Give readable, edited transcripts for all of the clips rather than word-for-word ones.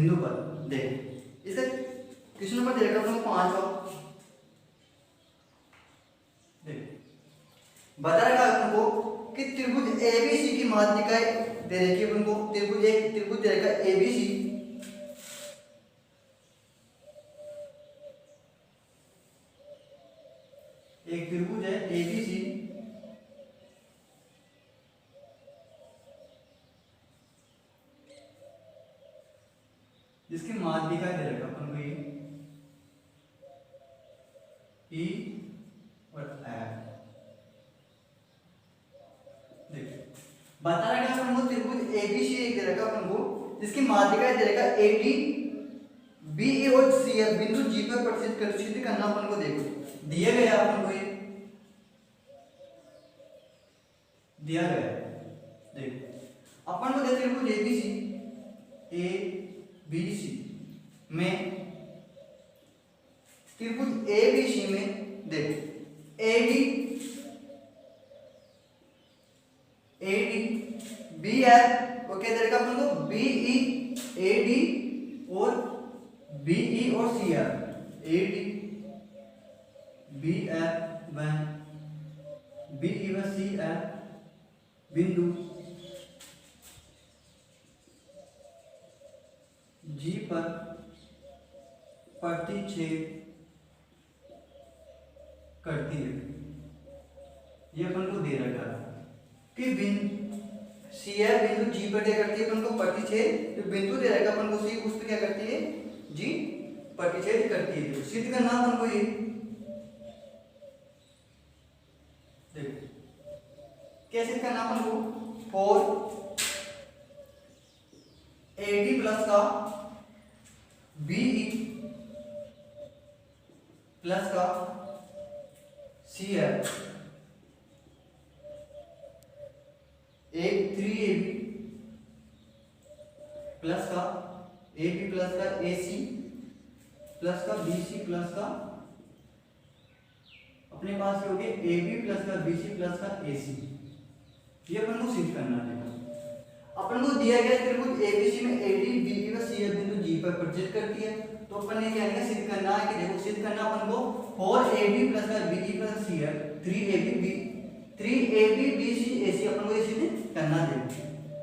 बिंदु पर। देख इसका क्वेश्चन नंबर दे रखा अपन को 5 का। देख बता रखा अपन को कि त्रिभुज एबीसी की माध्यिकाएं दे रखी है अपन को। त्रिभुज दे रखा है एबीसी, एक त्रिभुज है एबीसी जिसकी माध्यिका दे रखा अपन को ई और एफ। देख बता रखा अपन को त्रिभुज एबीसी एक दे रखा अपन को जिसकी माध्यिका दे रखा एडी बीई और सीएफ बिंदु जी पर प्रतिष्ठित करना अपन को। देखो दिया गया अपन को, ये दिया गया। देख अपन को त्रिभुज एबीसी में त्रिभुज एबीसी में देख एडी बी एफ ओके दे रखा अपन को बीई एडी और बीई और C F AD B F व बीई व सी एफ बिंदु जी पर प्रतिच्छेद करती है। ये अपन को दे रखा है कि सी एफ बिंदु जी पर क्या करती है अपन को प्रतिच्छेद। जो बिंदु दे रखा अपन को सी उस पर क्या करती है जी प्रतिच्छेद करती है। तो सिद्ध करना अपन को ये देखो कैसे करना अपन को। फॉर एडी प्लस का बीई प्लस का सी एफ एक 3AB प्लस का AB प्लस का AC प्लस का BC प्लस का अपने पास हो गए AB प्लस का BC प्लस का AC। ये अपन को सिद्ध करना है। अपन को दिया गया त्रिभुज एबीसी में एडी बीई व सीएफ बिंदु जी पर प्रतिच्छेद करती है। तो अपन ने क्या है सिद्ध करना है कि देखो सिद्ध करना अपन को 4AB प्लस का BE plus CF 3AB BC AC अपन को ये सिद्ध करना है।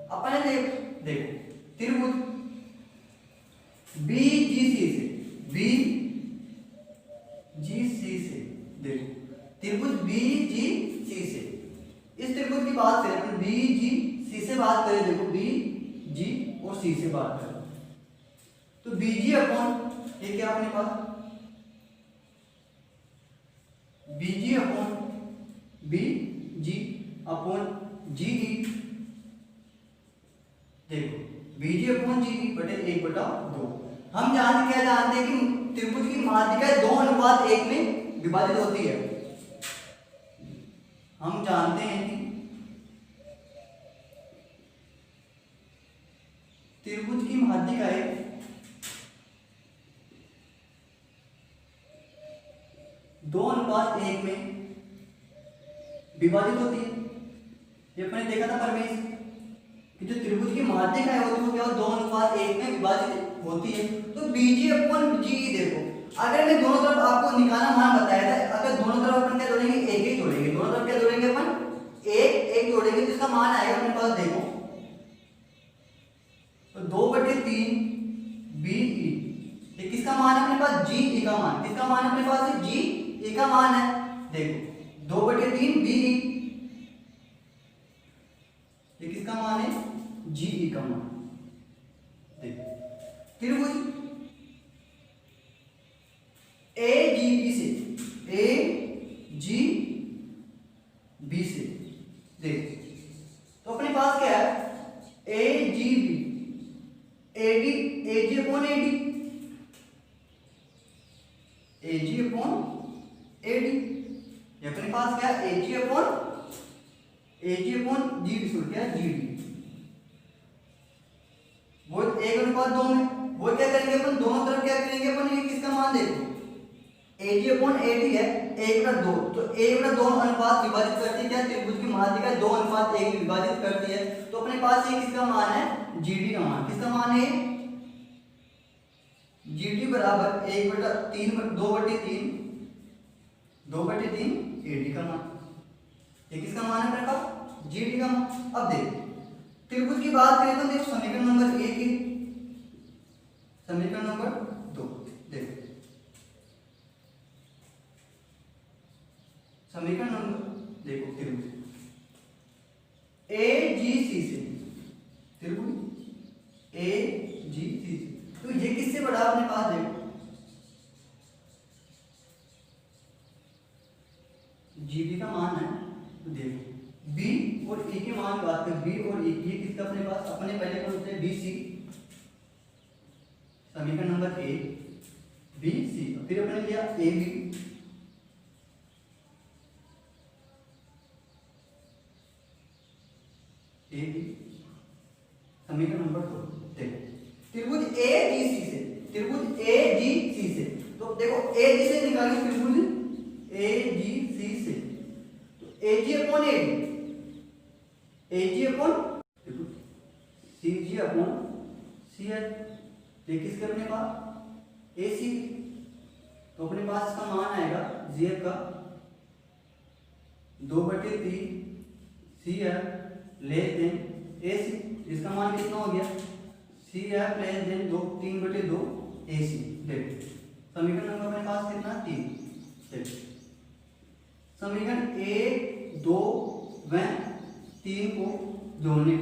अपन ने देखो त्रिभुज BGC से देखो त्रिभुज BGC से इस त्रिभुज की बात करें अपन BGC से बात करें। देखो BG और C से बात करें तो BG अपॉन ये क्या अपने पास BG upon BG upon GE। देखो BG अपॉन GE बटे 1/2। हम क्या जानते हैं कि त्रिभुज की माध्यिका 2:1 में विभाजित होती है। हम जानते हैं कि त्रिभुज की माध्यिकाएं 2:1 में विभाजित होती है। ये अपने देखा था परमेश कि जो त्रिभुज की माध्यिकाएं होती है वो क्या 2:1 में विभाजित होती है। तो BG अपॉन GE देखो अगर मैं दोनों तरफ आपको निकालना मान बताया था, अगर दोनों तरफ अपन क्या जोड़ेंगे एक ही जोड़ेंगे। दोनों तरफ क्या जोड़ेंगे अपन एक जोड़ेंगे जिसका मान आएगा अपने पास देखो तो 2/3 BE। ये किसका मान है अपने पास GE का मान। किसका मान अपने पास GE का मान है। देखो 2/3 BE ये किसका मान है GE का मान। देखो त्रिभुज AGB से देख तो अपने पास क्या है AGB AG अपॉन AD ये अपने पास क्या है AG अपॉन GD क्या है GD। वो 1:2 में वो क्या करेंगे अपन दोनों तरफ क्या करेंगे अपन ये किसका मान देखो AG अपॉन AD है 1/2। तो 1/2 अनुपात विभाजित करती है क्या त्रिभुज की माध्यिका 2:1 में विभाजित करती है। तो अपने पास ये किसका मान है GD का मान। किसका मान है जी डी बराबर 1/3 2/3 ए डी का मान। ये किसका मान है मेरे पास? जी डी का मान। अब देख त्रिभुज की बात करें तो देख समीकरण नंबर 1 की समीकरण नंबर 2 देख समीकरण नंबर देखो त्रिभुज ए जी सी से त्रिभुज ए जी सी से तो ये किससे बड़ा अपने पास देखो जी बी का मान है तो देखो बी और ई के मान की बात करें बी और ई ये किसका अपने पास अपने पहले कौन से बी सी समीकरण नंबर ए बी सी फिर अपने लिया ए बी ए बी समीकरण नंबर 2 देखो त्रिभुज ए जी सी से त्रिभुज ए जी सी से तो देखो ए जी से निकालिए त्रिभुज ए जी सी से तो ए जी अपॉन ए जी अपॉन सी जी अपॉन सी है ये किसके अपने पास ए सी तो अपने पास इसका मान आएगा जी एफ का 2/3 सी एफ लेस देन ए सी इसका मान कितना हो गया सी एफ लेस देन 3/2 ए सी देख समीकरण नंबर अपने पास कितना 3 देख समीकरण 1 2 व 3 को जोड़ने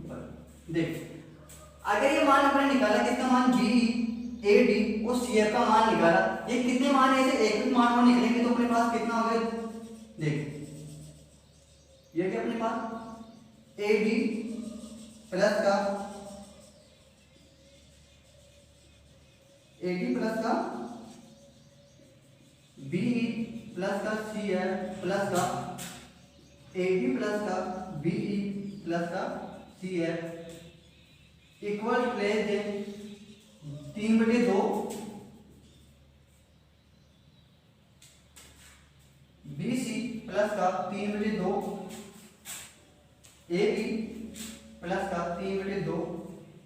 पर देख अगर ये मान अपने निकाला किसका मान जी ए डी और सी एफ का मान निकाला ये कितने मान ऐसे एक एक मान और निकलेंगे तो अपने पास कितना हो गया देख ये क्या अपने पास ए डी प्लस का ए डी प्लस का बी प्लस का सी एफ प्लस का ए डी प्लस का बी प्लस का C F equal less than 3/2 B C plus का 3/2 ए बी प्लस का 3/2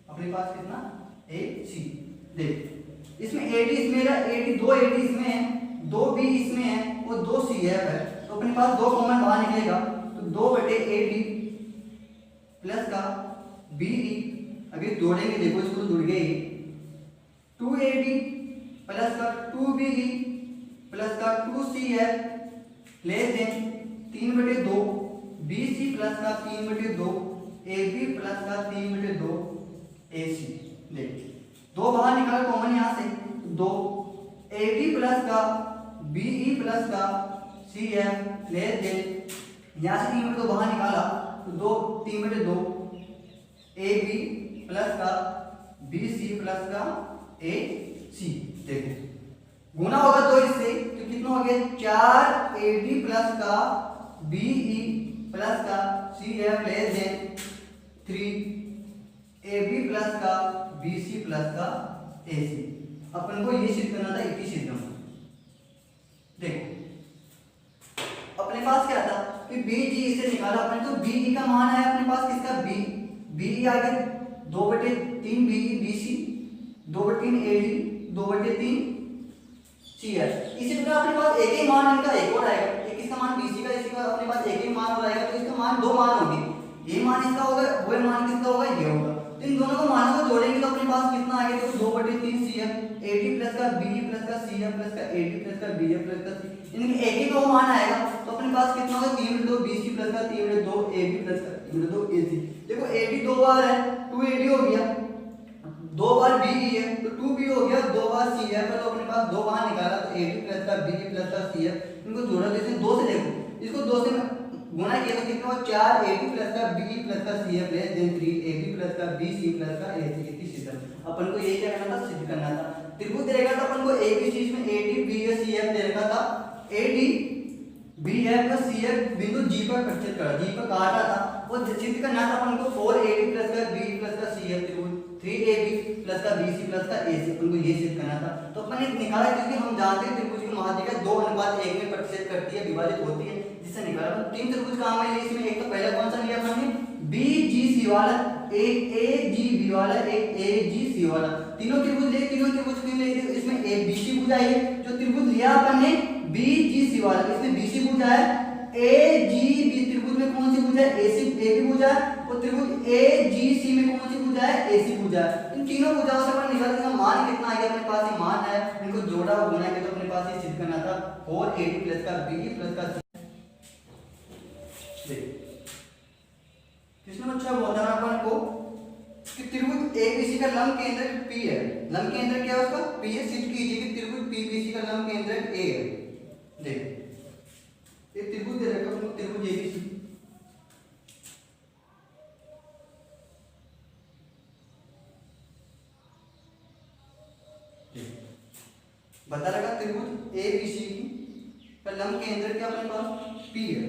अपने पास कितना ए सी देख इसमें ए डी इसमें ए डी 2 ए डी इसमें है 2 बी इसमें है और 2 सी एफ है तो अपने पास 2 कॉमन बाहर निकलेगा तो 2/ए डी प्लस का बी ई अगर जोड़ेंगे देखो इसको तो जुड़ गए 2AD प्लस का 2BE प्लस का 2CF less than 3/2 BC plus का 3/2 AB प्लस का 3/2 AC देख दो बाहर निकाल कॉमन यहाँ से 2 AB प्लस का BE प्लस का CF लेस देन यहाँ से 3/2 बाहर निकाला तो 2 3/2 AB प्लस का BC प्लस का AC देखो गुना होगा तो इससे तो कितना हो गया 4AD प्लस का BE प्लस का CF less than 3AB plus का BC प्लस का AC अपन को ये सिद्ध करना था इसी सिद्ध देखो अपने पास क्या था कि BG से निकाला अपने तो BE का मान है अपने पास किसका BE आ गया 2/3 BE BC 2/3 AD 2/3 CF इसी तरह अपने पास एक ही मान इनका एक और आएगा एक इसका मान BC का इसका अपने पास एक ही मान और आएगा तो इसका मान दो मान होंगे ये मान इसका होगा वो मान किसका होगा ये होगा तो इन दोनों को मानों को जोड़ेंगे तो अपने पास कितना आ गया तो 2/3 CF AD प्लस का BE प्लस का CF प्लस का AD प्लस का BF प्लस का इनके एक ही दो मान आएगा तो अपने पास कितना होगा 3/2 BC प्लस का 3/2 AB प्लस का 3/2 AC देखो AD दो बार है 2AD हो गया दो बार BE है तो 2B हो गया दो बार CF है तो अपने पास दो बार निकाला तो AD प्लस का BE प्लस का CF इनको जोड़ा जैसे 2 से देखो इसको 2 से गुणा किया तो कितना हो 4AD प्लस का BE प्लस का CF less than 3AB plus का BC प्लस का AC इतनी सिद्ध अपन को ये क्या करना था सिद्ध करना था त्रिभुज दे रखा था अपन को ABC इसमें AD BF CF दे रखा था AD BF का CF बिंदु G पर प्रतिच्छेद करा G पर काटा था वो सिद्ध करना था अपन को 4AD प्लस का BE प्लस का CF त्रिभुज 3AB प्लस का BC प्लस का AC अपन को ये सिद्ध करना था तो अपन ने निकाला क्योंकि हम जानते हैं त्रिभुज की माध्यिका 2:1 में प्रतिच्छेद करती है विभाजित होती है जिससे निकाला तो तीन त्रिभुज काम है इसमें एक तो पहला कौन सा लिया अपन ने BGC वाला एक ए जी बी वाला, एक ए जी सी वाला, तीनों त्रिभुज ले, तीनों त्रिभुज क्यों ले, इसमें ए बी सी भुजा है, जो त्रिभुज लिया अपन ने बी जी सी वाला, इसमें बी सी भुजा है, ए जी बी त्रिभुज में कौन सी भुजा है, ए सी ए बी भुजा है, और त्रिभुज ए जी सी में कौन सी भुजा है, ए सी भुजा है। इन तीनों भुजाओं से अपन निकाल देंगे, मान कितना आ गया अपने पास, ये मान है, इनको जोड़ा गुणा किया तो अपने पास ये सिद्ध करना था 4ab प्लस का बी प्लस का सी। इसमें अच्छा बताना अपन को कि त्रिभुज एबीसी का लंब केंद्र P है, लंब केंद्र क्या है उसका P है, सिद्ध कीजिए कि त्रिभुज पीबीसी का लंब केंद्र A है। देख एक त्रिभुज दे रखा है त्रिभुज एबीसी, बता रखा त्रिभुज एबीसी का लंब केंद्र क्या अपने पास P है।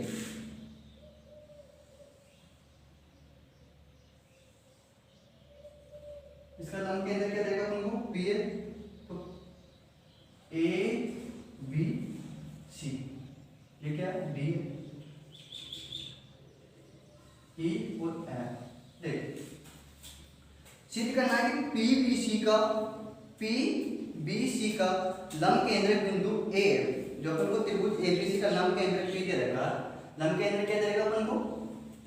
इसका लंब केंद्र क्या देगा तुमको P है, तो A B C, ये क्या है D E और F। देख सिद्ध करना है कि PBC का लंब केंद्र बिंदु A है, जो अपन को त्रिभुज ABC का लंब केंद्र P दे रखा है, लंब केंद्र क्या दे रखा अपन को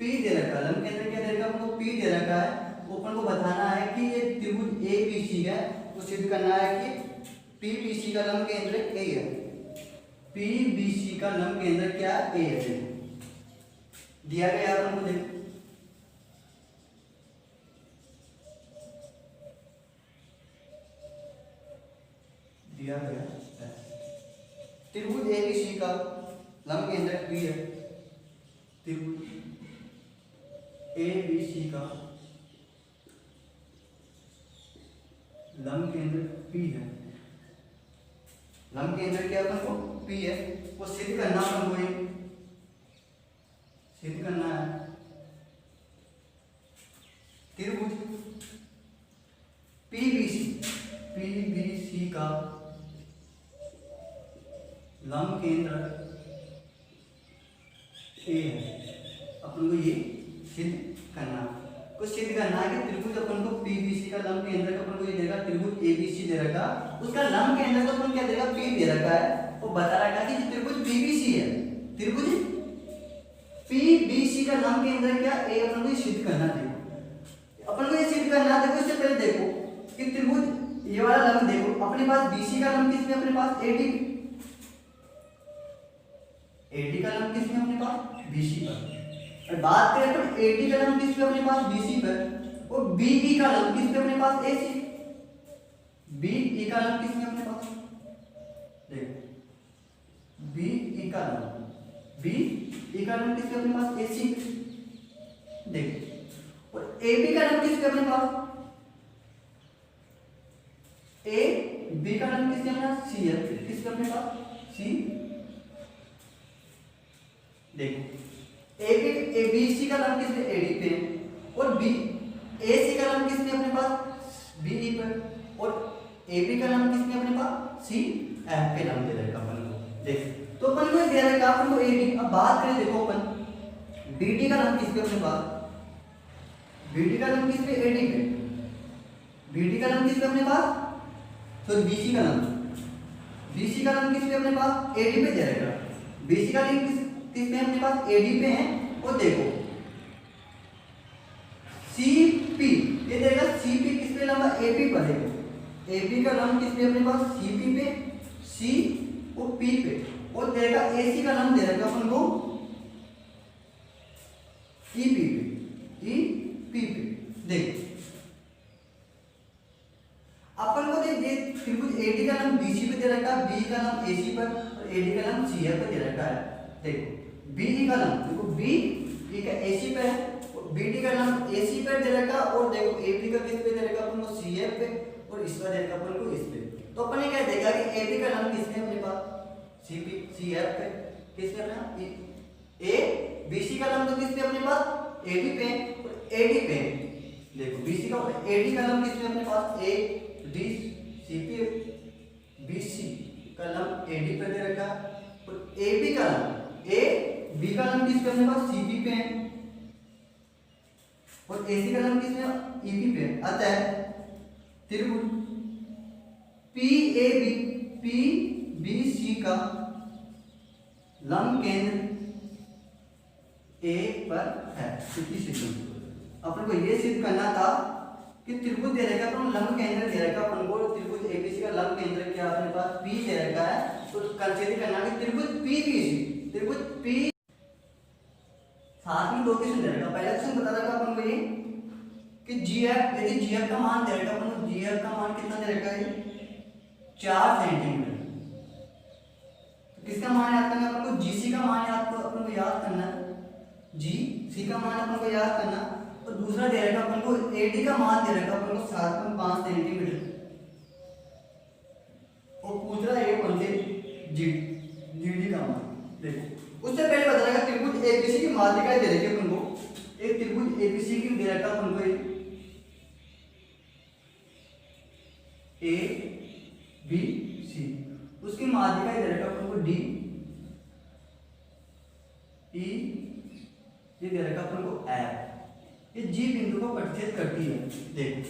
P दे रखा है, लंब केंद्र क्या दे रखा अपन को P दे रखा है। अपन को बताना है कि ये त्रिभुज ABC है, तो सिद्ध करना है कि PBC का लंब केंद्र A है, PBC का लंब केंद्र क्या A है, दिया गया अपन को देखो दिया गया त्रिभुज ABC का लंब केंद्र P है, त्रिभुज ABC का लंब केंद्र P है, लंब केंद्र क्या अपन को P है, वो सिद्ध करना अपन को सिद्ध करना है त्रिभुज PBC का लंब केंद्र A है, अपन को ये सिद्ध करना कुछ सिद्ध करना है कि त्रिभुज अपन को PBC का लंब केंद्र का अपन को ये देगा, त्रिभुज ABC दे रखा, उसका लंब केंद्र तो अपन क्या देगा P दे रखा है, वो बता रखा कि त्रिभुज PBC है, त्रिभुज PBC का लंब केंद्र क्या A, अपन को ये सिद्ध करना देखो, अपन को ये सिद्ध करना देखो। इससे पहले देखो कि त्रिभुज ये वाला लंब देखो, अपने पास BC का लंब किसमें, अपने पास AD का लंब किसमें अपने पास BC पर, और बात करें तो AD का लंब किसमें अपने पास BC पर, और BE का लंब किसमें अपने पास AC, BE का लंब किसमें अपने पास, देखो BE का लंब किसमें अपने पास AC, देखो और AB का लंब किसमें अपने पास, AB का लंब किसमें अपने पास C है, किसमें अपने पास C। देखो ABC का लंब किसमें AD पे, और AC का लंब किसमें अपने पास BE पर, और AB का लंब किसमें अपने पास CF पे लंब दे रखा अपन को। देख तो अपन को दे रखा अपन को AD। अब बात करें देखो अपन BD का लंब किसमें अपने पास, BD का लंब किसमें AD पे, BD का लंब किसमें अपने पास, तो BC का लंब किसमें अपने पास AD पे दे रखा, BC का लंब किसमें अपने पास AD पे है। और देखो CP ये देगा, CP किस पे लंबा AP पर, देखो AB का लंब किस पे अपने पास CP पे, C और P पे, और देगा AC का लंब दे रखा अपन को EP पे। देखो अपन को देख त्रिभुज AD का लंब BC पे दे रखा है, BE का लंब AC पर, और AD का लंब CF पे दे रखा है। देखो BE का लंब देखो BE का AC पे है, BD का लंब AC पे दे रखा, और देखो AB का किस पे दे रखा अपन को CF पे, और इस पर दे रखा अपन को इस पे। तो अपन ने क्या देखा कि AB का लंब किसमें अपने पास CF पे, किसमें अपना A, BC का लंब तो किस पे अपने पास AD पे, और AD पे देखो BC का AD का लंब किसमें अपने पास AD CP, BC का लंब AD पे दे रखा, और AB का लंब B का लंब किस पे अपने पास CP पे है। और AC का लंब किसमें EP पे, अतः त्रिभुज PBC का लंब केंद्र A पर है। कितनी सिद्ध अपन को ये सिद्ध करना था कि त्रिभुज दे रखा है, अपन लंब केंद्र दे रखा है, अपन को त्रिभुज ABC का लंब केंद्र क्या अपने पास P दे रखा है, तो कंसीडर करना कि त्रिभुज PBC, त्रिभुज P साथ में दो क्वेश्चन दे रखा। पहला क्वेश्चन बता रखा अपन को ये कि GF, यदि GF का मान दे रखा अपन को, GF का मान कितना दे रखा है 4 सेंटीमीटर। तो किसका मान याद करना अपन को, GC का मान अपन को याद करना है, GC का मान अपन को याद करना। और दूसरा दे रखा अपन को AD का मान दे रखा अपन को 7.5 सेंटीमीटर, और पूछ रहा है अपन से GD का मान। देखो उससे पहले बता रखा त्रिभुज ABC की माध्यिका दे रखी अपन को, एक त्रिभुज ABC की दे रखा अपन को ABC, उसकी माध्यिका दे रखा अपन को DE, ये दे रखा अपन को F, ये G बिंदु को प्रतिच्छेद करती है। देखो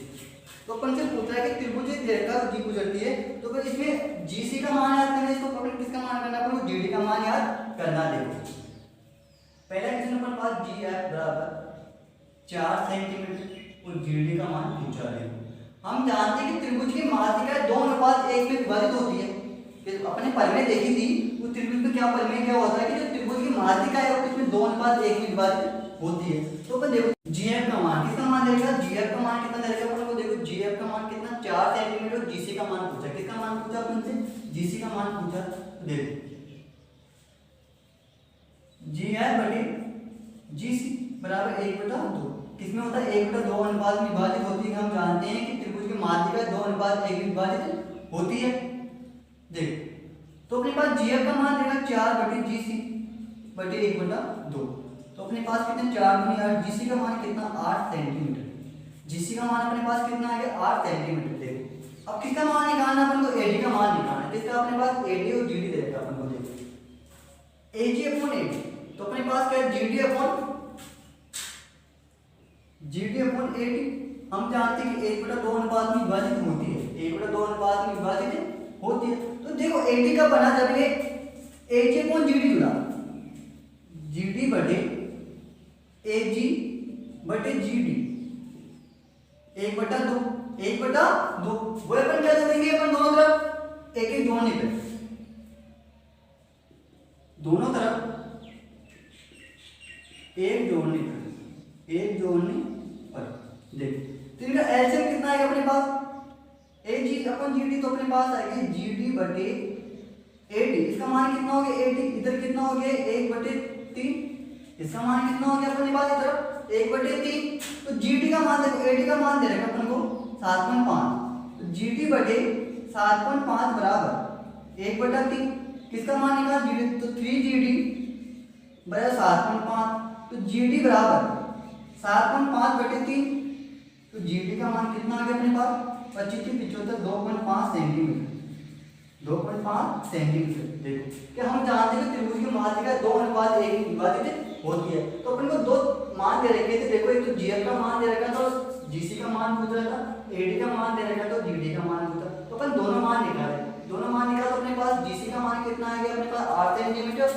तो अपन से पूछ रहा है कि त्रिभुज दे रखा G गुजरती है, तो फिर इसमें GC का मान याद करना है, इसको अपन किसका मान करना है, अपन को GD का मान याद करना। देखो पहला क्वेश्चन अपन पास GF बराबर 4 सेंटीमीटर और GD का मान पूछा है। हम जानते हैं कि त्रिभुज की माध्यिका 2:1 में विभाजित होती है, कि अपने परिमेय देखी थी उस त्रिभुज में क्या परिमेय क्या होता है कि जो त्रिभुज की माध्यिका है वो किसमें 2:1 में विभाजित होती है। तो अपन देखो GF का मान कितना मान देगा, GF का मान कितना देगा अपन को, देखो GF का मान कितना 4 सेंटीमीटर, GC का मान पूछा, किसका मान पूछा अपन से, GC का मान पूछा। तो देखो GF बटे GC बराबर 1/2, किसमें होता है 1/2 अनुपात में विभाजित होती है। हम जानते हैं कि त्रिभुज की माध्यिका 2:1 में विभाजित होती है। देखो तो अपने पास GF का मान देगा 4 बटे GC बटे 1/2, तो अपने पास कितने 4 दूनी 8, GC का मान कितना 8 सेंटीमीटर, GC का मान अपने पास कितना आ गया 8 सेंटीमीटर। देखो अब किसका मान निकालना अपन को, AD का मान निकालना है, किसका अपने पास AD और GD दे रखा अपन को। देखो AG/AD, तो अपने पास क्या है GD/AD। हम जानते हैं कि 1/2 अनुपात में विभाजित होती है, 1/2 अनुपात में विभाजित होती है। तो देखो AD का बना जब ये AG/GD जुड़ा, GD बटे AG बटे GD 1/2, 1/2 वो अपन क्या करेंगे, अपन दोनों तरफ एक जोड़ने पे, दोनों तरफ एक जोड़ने पर, एक जोड़ने पर। देखो तो इनका एलसीएम कितना आएगा अपने पास, AG/GD, तो अपने पास आएगी GD बटे AD, इसका मान कितना हो गया AD, इधर कितना हो गया 1/3, इसका मान कितना हो गया अपने पास इधर 1/3। तो GD का मान देखो, AD का मान दे रखा अपन को 7.5, तो GD बटे 7.5 बराबर 1/3, किसका मान निकाला GD, तो 3GD बराबर 7.5, तो GD बराबर 7.5 बटे 3, तो GD का मान कितना आ गया अपने पास 25/75 2.5 सेंटीमीटर, 2.5 सेंटीमीटर। देखो कि हम जानते हैं कि त्रिभुज की माध्यिका 2:1 में विभाजित होती है, तो अपन को दो मान दे रखे थे। देखो एक तो GF का मान दे रखा था और GC का मान पूछ रहा था, AD का मान दे रखा था, GD का मान पूछा, तो अपन दोनों मान निकाले, दोनों मान निकाले, तो अपने पास GC का मान कितना आ गया अपने पास 8 सेंटीमीटर